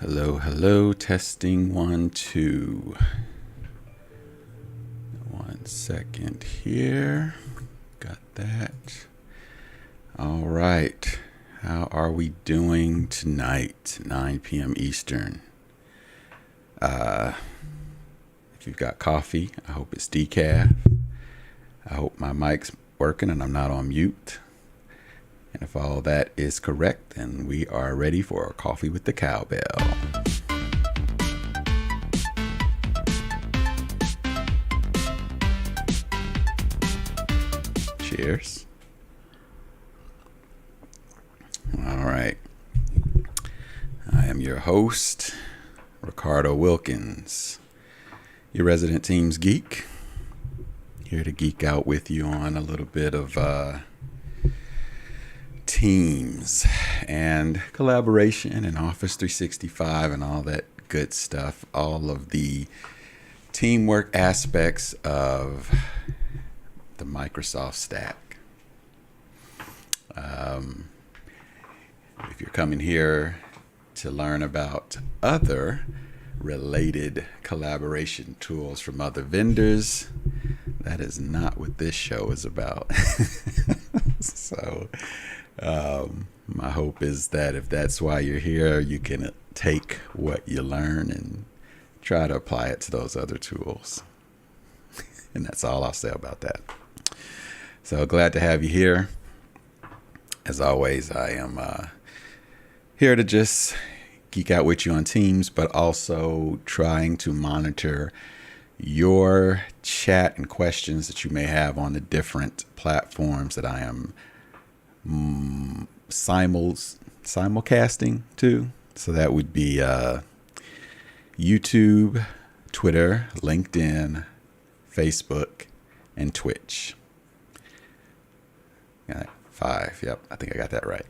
Hello, hello, testing 1, 2. 1 second here. Got that. All right. How are we doing tonight? 9 p.m. Eastern. If you've got coffee, I hope it's decaf. I hope my mic's working and I'm not on mute. And if all that is correct, then we are ready for Coffee with the Cowbell. Cheers. All right. I am your host, Ricardo Wilkins, your resident Teams geek. Here to geek out with you on a little bit of Teams and collaboration and Office 365 and all that good stuff. All of the teamwork aspects of the Microsoft stack. If you're coming here to learn about other related collaboration tools from other vendors, that is not what this show is about. So my hope is that if that's why you're here, you can take what you learn and try to apply it to those other tools. And that's all I'll say about that. So glad to have you here. As always, I am here to just geek out with you on Teams, but also trying to monitor your chat and questions that you may have on the different platforms that I am simulcasting to. So that would be YouTube, Twitter, LinkedIn, Facebook, and Twitch. All right, 5. Yep, I think I got that right.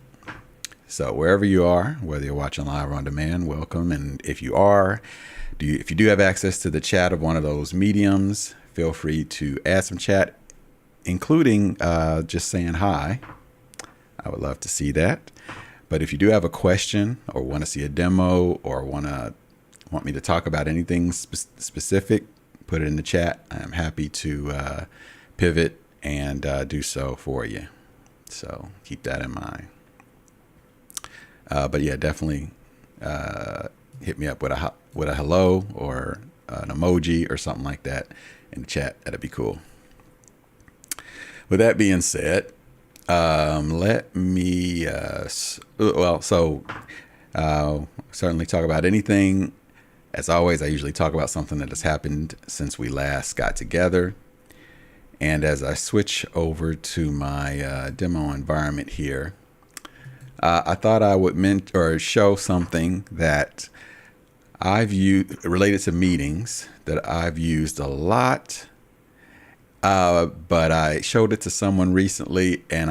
So wherever you are, whether you're watching live or on demand, welcome. And if you are, if you do have access to the chat of one of those mediums, feel free to add some chat, including just saying hi. I would love to see that. But if you do have a question or want to see a demo or want me to talk about anything specific, put it in the chat. I'm happy to pivot and do so for you. So keep that in mind. But yeah, definitely hit me up with a hello or an emoji or something like that in the chat. That'd be cool. With that being said, let me certainly talk about anything. As always, I usually talk about something that has happened since we last got together. And as I switch over to my demo environment here, I thought I would show something that I've used related to meetings that I've used a lot. But I showed it to someone recently, and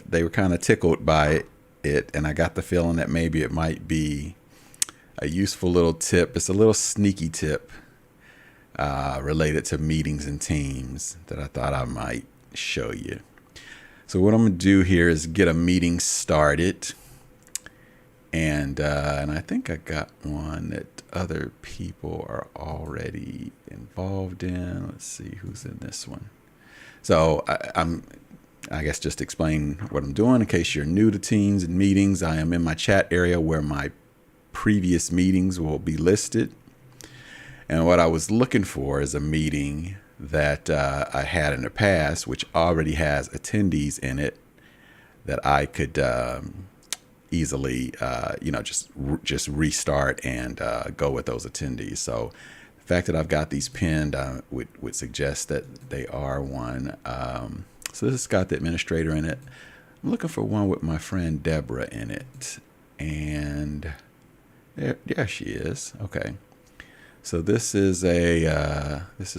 they were kind of tickled by it, and I got the feeling that maybe it might be a useful little tip. It's a little sneaky tip related to meetings and Teams that I thought I might show you. So what I'm going to do here is get a meeting started, and I think I got one that other people are already involved in. Let's see who's in this one. So I guess just explain what I'm doing in case you're new to Teams and meetings. I am in my chat area where my previous meetings will be listed. And what I was looking for is a meeting that I had in the past, which already has attendees in it that I could easily, just restart and go with those attendees. So the fact that I've got these pinned would suggest that they are one. So this has got the administrator in it. I'm looking for one with my friend Deborah in it. And there she is. Okay. So this is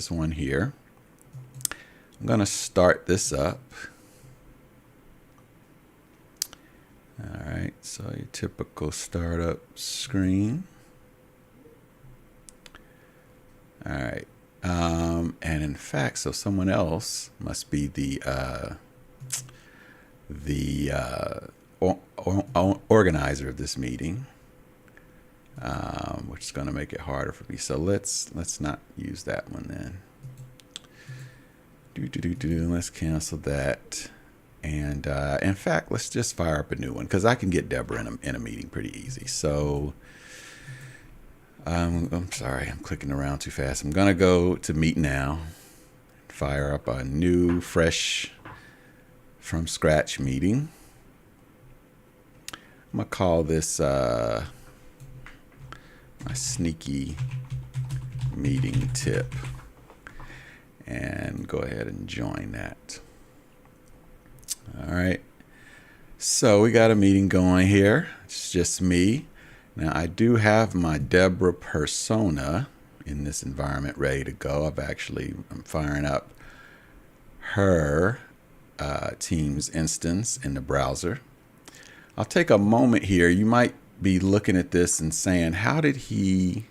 one here. I'm going to start this up. All right, so your typical startup screen. All right, and in fact, so someone else must be the organizer of this meeting. which is going to make it harder for me. So let's not use that one then. Let's cancel that. And in fact, let's just fire up a new one because I can get Deborah in a meeting pretty easy. So I'm sorry, I'm clicking around too fast. I'm going to go to Meet Now, fire up a new, fresh, from scratch meeting. I'm going to call this my sneaky meeting tip. And go ahead and join that. All right. So we got a meeting going here. It's just me. Now I do have my Deborah persona in this environment ready to go. I'm firing up her Teams instance in the browser. I'll take a moment here. You might be looking at this and saying, how did he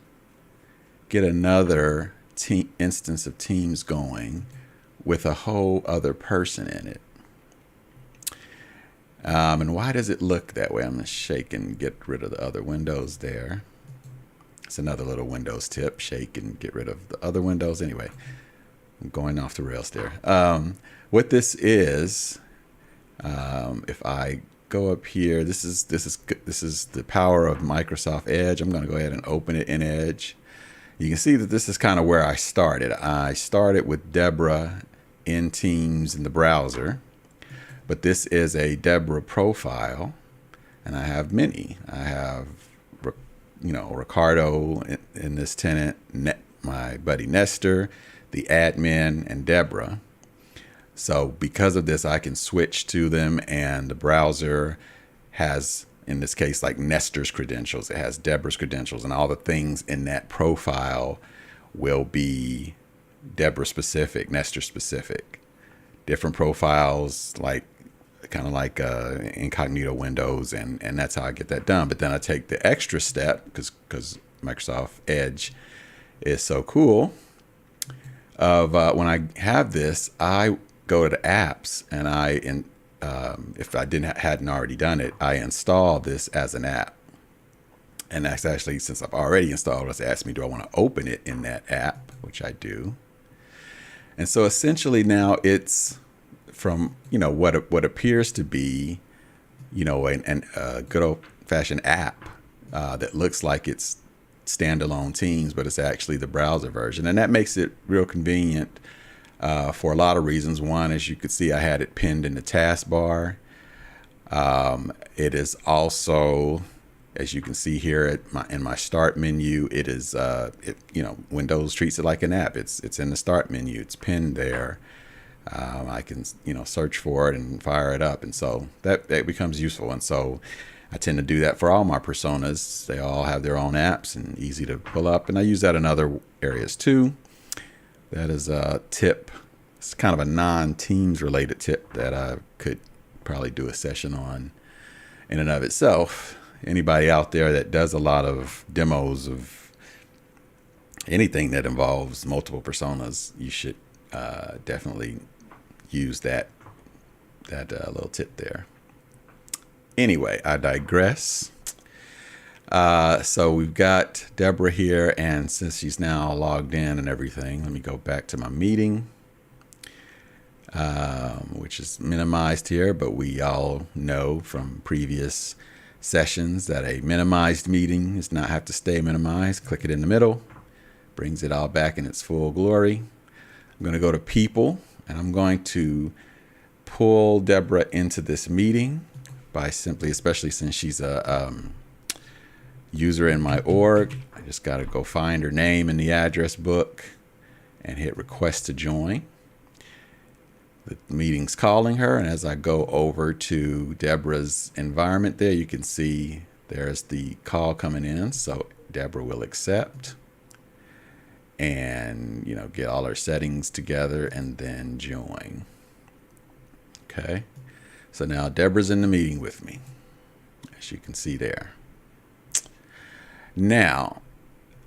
get another instance of Teams going with a whole other person in it? And why does it look that way? I'm going to shake and get rid of the other windows there. It's another little Windows tip. Shake and get rid of the other windows. Anyway, I'm going off the rails there. What this is, if I go up here, this is the power of Microsoft Edge. I'm going to go ahead and open it in Edge. You can see that this is kind of where I started. I started with Deborah in Teams in the browser, but this is a Deborah profile, and I have many. I have, Ricardo in this tenant, my buddy Nestor, the admin, and Deborah. So because of this, I can switch to them, and the browser has, in this case, like Nestor's credentials. It has Deborah's credentials, and all the things in that profile will be Deborah specific, Nestor specific. Different profiles, kind of like incognito windows, and that's how I get that done. But then I take the extra step, because Microsoft Edge is so cool, of when I have this, I go to apps, and if I hadn't already done it, I install this as an app. And that's actually, since I've already installed it, it's asked me, do I want to open it in that app, which I do. And so essentially now it's from, what appears to be, a good old fashioned app that looks like it's standalone Teams, but it's actually the browser version. And that makes it real convenient for a lot of reasons. One, as you could see, I had it pinned in the taskbar. It is also, as you can see here in my start menu, it is, Windows treats it like an app. It's in the start menu. It's pinned there. I can, search for it and fire it up. And so that becomes useful. And so I tend to do that for all my personas. They all have their own apps and easy to pull up. And I use that in other areas too. That is a tip. It's kind of a non-Teams related tip that I could probably do a session on in and of itself. Anybody out there that does a lot of demos of anything that involves multiple personas, you should definitely use that little tip there. Anyway, I digress. So we've got Deborah here, and since she's now logged in and everything, let me go back to my meeting, which is minimized here, but we all know from previous sessions that a minimized meeting does not have to stay minimized. Click it in the middle, brings it all back in its full glory. I'm going to go to people, and I'm going to pull Deborah into this meeting by simply, especially since she's a user in my org, I just got to go find her name in the address book and hit request to join. The meeting's calling her, and as I go over to Deborah's environment there, you can see there's the call coming in. So Deborah will accept and, get all her settings together and then join. Okay. So now Deborah's in the meeting with me, as you can see there. Now,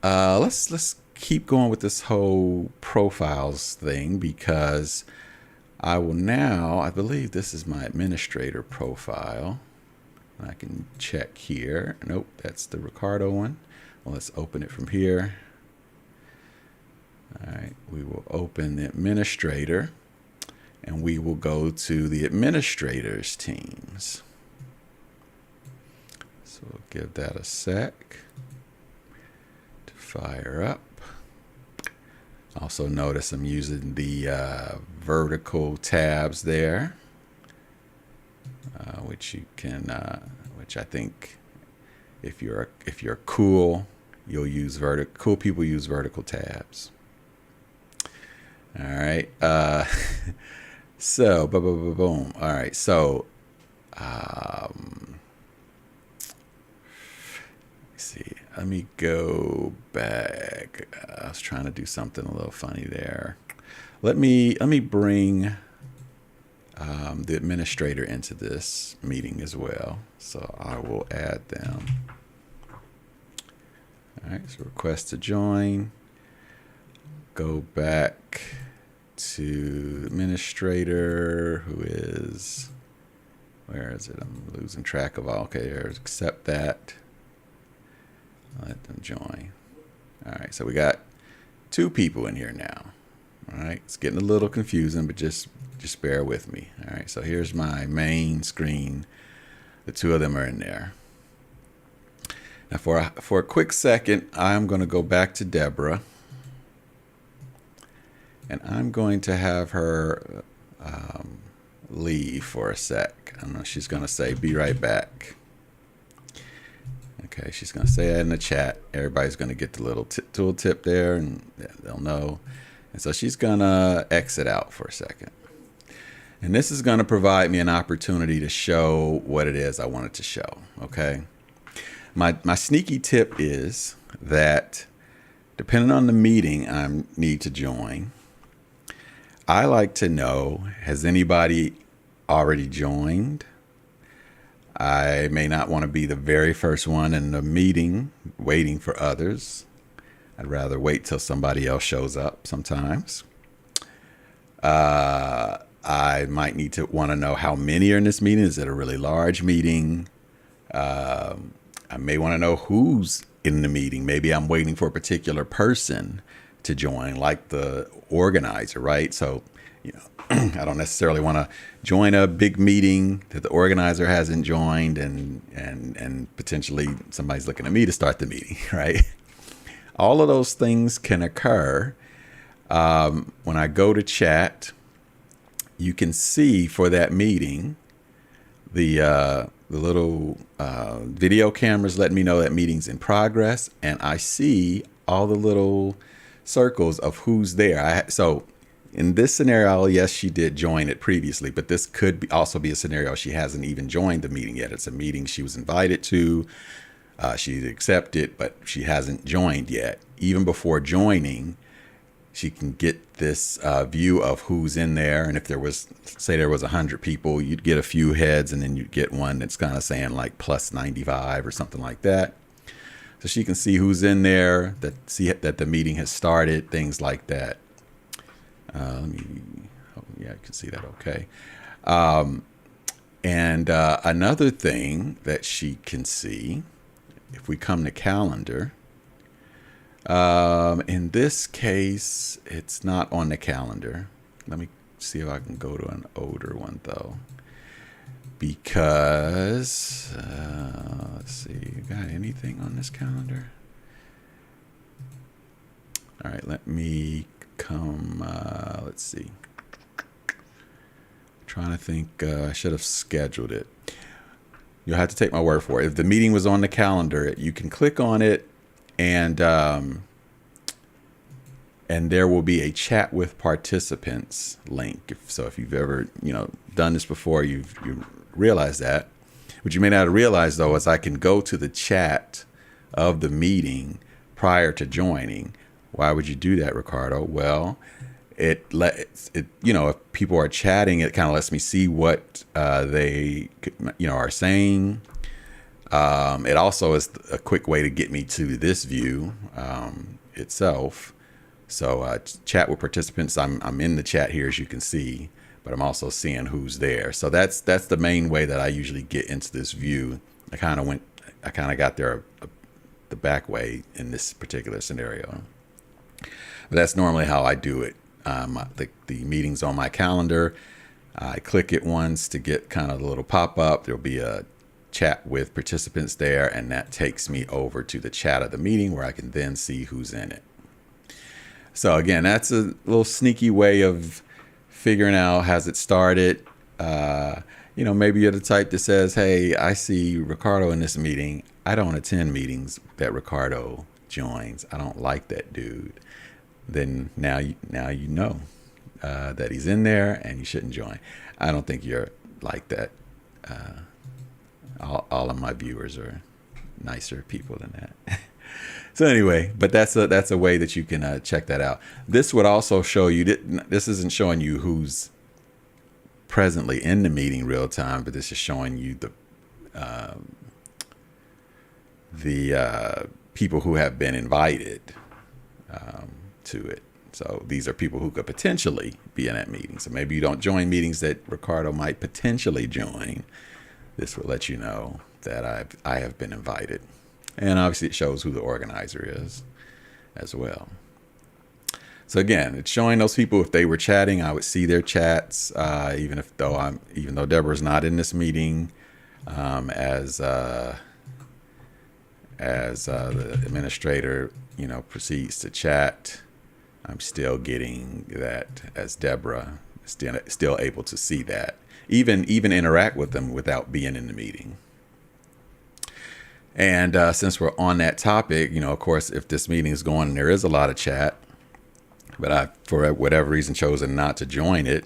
let's keep going with this whole profiles thing, because I will now, I believe this is my administrator profile. I can check here. Nope, that's the Ricardo one. let's open it from here. All right, we will open the administrator, and we will go to the administrators teams. So we'll give that a sec to fire up. Also notice I'm using the vertical tabs there, which you can, which I think if you're cool, you'll use cool people use vertical tabs. All right. So boom. All right. So see, let me go back. I was trying to do something a little funny there. Let me bring the administrator into this meeting as well. So I will add them. All right, so request to join. Go back to administrator, who is, where is it? I'm losing track of all. Okay, there's accept that. Let them join. All right, so we got 2 people in here now. All right, it's getting a little confusing, but just bear with me. All right, so here's my main screen. The 2 of them are in there. Now for a quick second, I'm going to go back to Deborah, and I'm going to have her leave for a sec. I know she's going to say, "Be right back." Okay, she's going to say that in the chat. Everybody's going to get the little tool tip there, and they'll know. And so she's going to exit out for a second. And this is going to provide me an opportunity to show what it is I wanted to show, okay? My sneaky tip is that depending on the meeting I need to join, I like to know, has anybody already joined? I may not want to be the very first one in the meeting waiting for others. I'd rather wait till somebody else shows up sometimes. I might need to want to know how many are in this meeting. Is it a really large meeting? I may want to know who's in the meeting. Maybe I'm waiting for a particular person to join, like the organizer, right? So, you know, I don't necessarily want to join a big meeting that the organizer hasn't joined, and potentially somebody's looking at me to start the meeting, right? All of those things can occur. When I go to chat, you can see for that meeting, the little video cameras letting me know that meeting's in progress, and I see all the little circles of who's there. So in this scenario, yes, she did join it previously, but this could also be a scenario she hasn't even joined the meeting yet. It's a meeting she was invited to. She accepted, but she hasn't joined yet. Even before joining, she can get this view of who's in there. And if there was, say there was 100 people, you'd get a few heads, and then you'd get one that's kind of saying like plus 95 or something like that. So she can see who's in there, see that the meeting has started, things like that. Yeah, I can see that okay. And another thing that she can see, if we come to calendar, in this case, it's not on the calendar. Let me see if I can go to an older one though, because let's see, you got anything on this calendar? All right, let me come, let's see. Trying to think, I should have scheduled it. You'll have to take my word for it. If the meeting was on the calendar, you can click on it, and there will be a chat with participants link. If you've ever done this before, you realize that. What you may not realize though is I can go to the chat of the meeting prior to joining. Why would you do that, Ricardo? Well, if people are chatting, it kind of lets me see what they are saying. It also is a quick way to get me to this view itself. So chat with participants, I'm in the chat here, as you can see, but I'm also seeing who's there. So that's the main way that I usually get into this view. I kind of got there the back way in this particular scenario. But that's normally how I do it. The meeting's on my calendar. I click it once to get kind of the little pop-up. There'll be a chat with participants there, and that takes me over to the chat of the meeting where I can then see who's in it. So again, that's a little sneaky way of figuring out, has it started? Maybe you're the type that says, hey, I see Ricardo in this meeting. I don't attend meetings that Ricardo joins. I don't like that dude. Then now you know that he's in there and you shouldn't join. I don't think you're like that. All of my viewers are nicer people than that. So anyway, but that's a way that you can check that out. This would also show you, this isn't showing you who's presently in the meeting real time, but this is showing you the people who have been invited to it. So these are people who could potentially be in that meeting. So maybe you don't join meetings that Ricardo might potentially join. This will let you know that I have been invited. And obviously it shows who the organizer is as well. So again, it's showing those people, if they were chatting, I would see their chats, even though Deborah's not in this meeting, as the administrator, proceeds to chat. I'm still getting that as Deborah, still able to see that, even interact with them without being in the meeting. And since we're on that topic, of course, if this meeting is going, there is a lot of chat, but I, for whatever reason, chosen not to join it.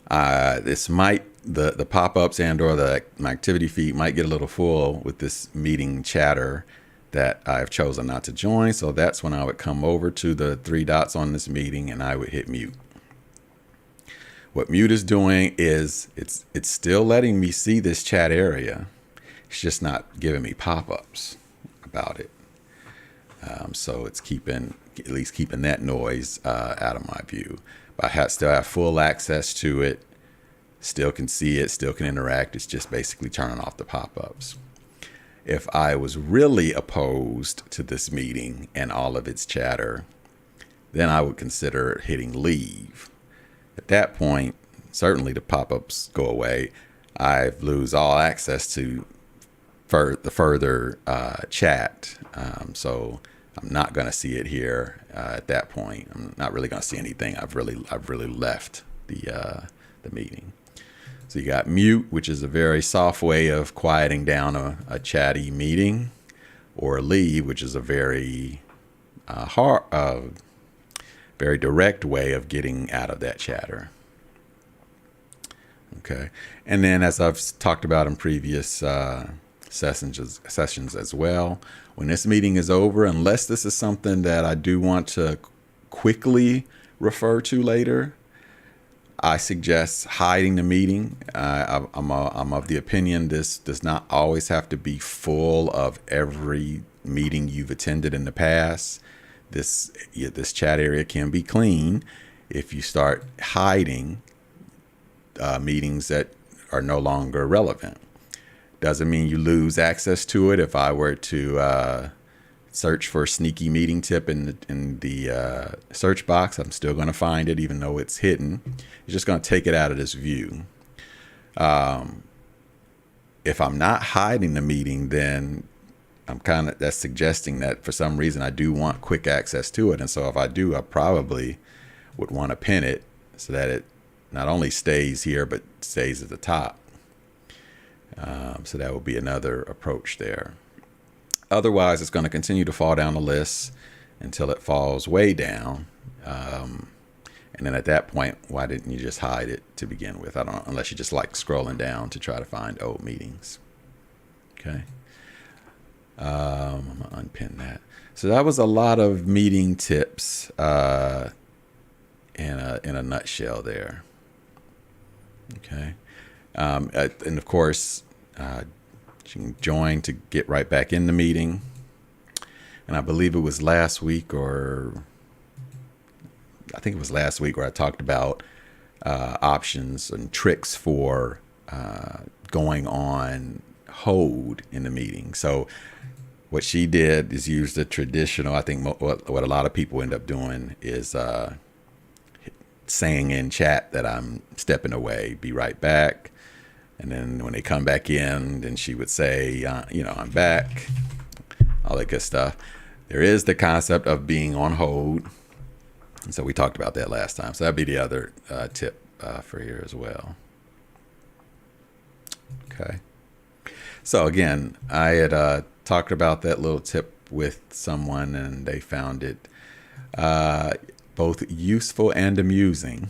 The pop-ups and or my activity feed might get a little full with this meeting chatter that I've chosen not to join. So that's when I would come over to the three dots on this meeting and I would hit mute. What mute is doing is it's still letting me see this chat area. It's just not giving me pop-ups about it. So it's at least keeping that noise out of my view. But I still have full access to it. Still can see it, still can interact. It's just basically turning off the pop-ups. If I was really opposed to this meeting and all of its chatter, then I would consider hitting leave. At that point, certainly the pop-ups go away. I lose all access to the further chat. So I'm not going to see it here at that point. I'm not really going to see anything. I've really left the meeting. So you got mute, which is a very soft way of quieting down a chatty meeting, or leave, which is a very very direct way of getting out of that chatter. Okay, and then as I've talked about in previous sessions as well, when this meeting is over, unless this is something that I do want to quickly refer to later, I suggest hiding the meeting. I'm of the opinion this does not always have to be full of every meeting you've attended in the past. This chat area can be clean if you start hiding meetings that are no longer relevant. Doesn't mean you lose access to it. If I were to search for a sneaky meeting tip in the search box, I'm still going to find it, even though it's hidden. It's just going to take it out of this view. If I'm not hiding the meeting, then that's suggesting that for some reason I do want quick access to it. And so if I do, I probably would want to pin it so that it not only stays here, but stays at the top. So that would be another approach there. Otherwise, it's going to continue to fall down the list until it falls way down. And then at that point, why didn't you just hide it to begin with? Unless you just like scrolling down to try to find old meetings. Okay. I'm going to unpin that. So that was a lot of meeting tips in a nutshell there. Okay. And of course, you can join to get right back in the meeting. And I believe it was last week where I talked about options and tricks for going on hold in the meeting. So what she did is use the traditional. I think what a lot of people end up doing is saying in chat that I'm stepping away, be right back. And then when they come back in, then she would say, I'm back, all that good stuff. There is the concept of being on hold. And so we talked about that last time. So that'd be the other tip for here as well. Okay. So again, I had talked about that little tip with someone, and they found it both useful and amusing.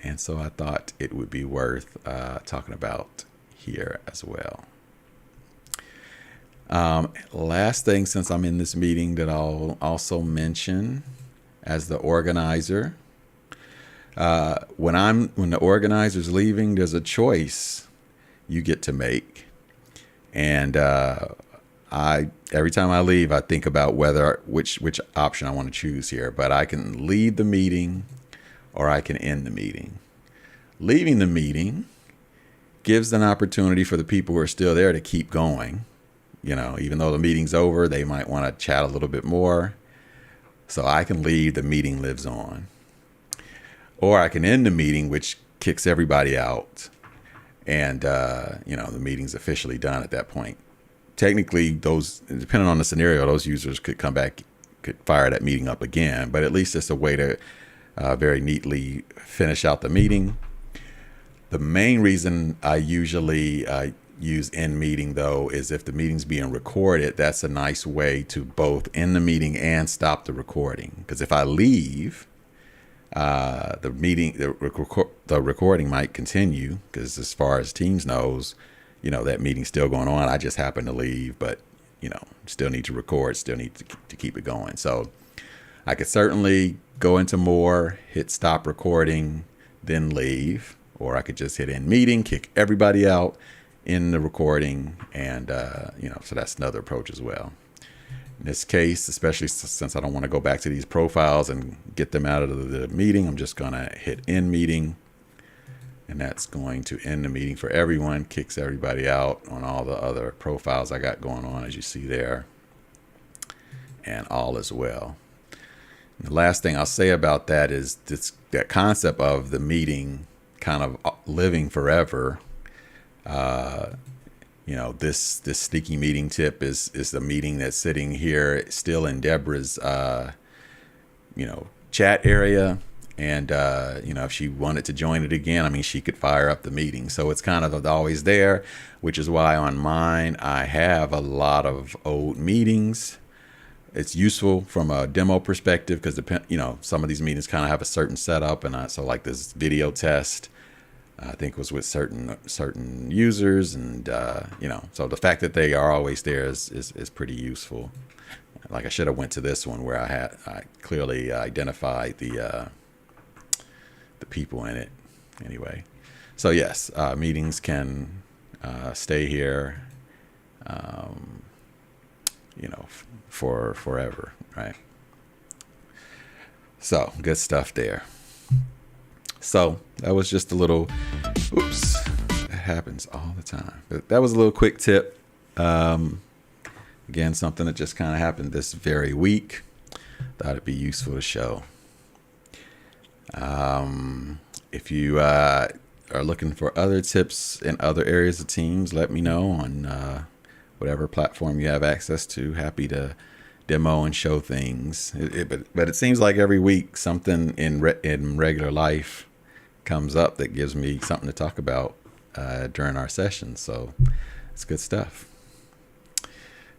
And so I thought it would be worth talking about here as well. Last thing, since I'm in this meeting, that I'll also mention as the organizer, when the organizer's leaving, there's a choice you get to make. And every time I leave, I think about which option I want to choose here. But I can leave the meeting, or I can end the meeting. Leaving the meeting gives an opportunity for the people who are still there to keep going. Even though the meeting's over, they might want to chat a little bit more. So I can leave, the meeting lives on. Or I can end the meeting, which kicks everybody out. And, the meeting's officially done at that point. Technically, depending on the scenario, those users could come back, could fire that meeting up again. But at least it's a way to very neatly finish out the meeting. The main reason I usually use end meeting, though, is if the meeting's being recorded, that's a nice way to both end the meeting and stop the recording. Because if I leave, the recording might continue, because as far as Teams knows, that meeting's still going on. I just happen to leave, but still need to record, still need to keep it going. So I could certainly go into more, hit stop recording, then leave, or I could just hit end meeting, kick everybody out in the recording, and so that's another approach as well. In this case, especially since I don't want to go back to these profiles and get them out of the meeting, I'm just going to hit end meeting, and that's going to end the meeting for everyone, kicks everybody out on all the other profiles I got going on, as you see there, and all is well. And the last thing I'll say about that is that concept of the meeting kind of living forever. This sneaky meeting tip is the meeting that's sitting here still in Deborah's, chat area. And, if she wanted to join it again, she could fire up the meeting. So it's kind of always there, which is why on mine, I have a lot of old meetings. It's useful from a demo perspective because, some of these meetings kind of have a certain setup. And so like this video test, I think was with certain users, and so the fact that they are always there is pretty useful. Like I should have went to this one where I clearly identified the people in it. Anyway, so yes, meetings can stay here, for forever, right? So good stuff there. So that was just a little, oops, that happens all the time. But that was a little quick tip. Again, something that just kind of happened this very week. Thought it'd be useful to show. If you are looking for other tips in other areas of Teams, let me know on whatever platform you have access to. Happy to demo and show things. But it seems like every week something in regular life comes up that gives me something to talk about during our sessions. So it's good stuff.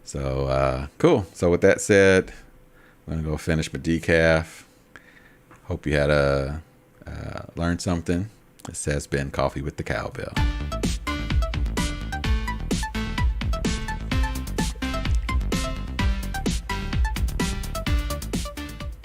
So cool. So with that said, I'm going to go finish my DECAF. Hope you had learned something. This has been Coffee with the Cowbell.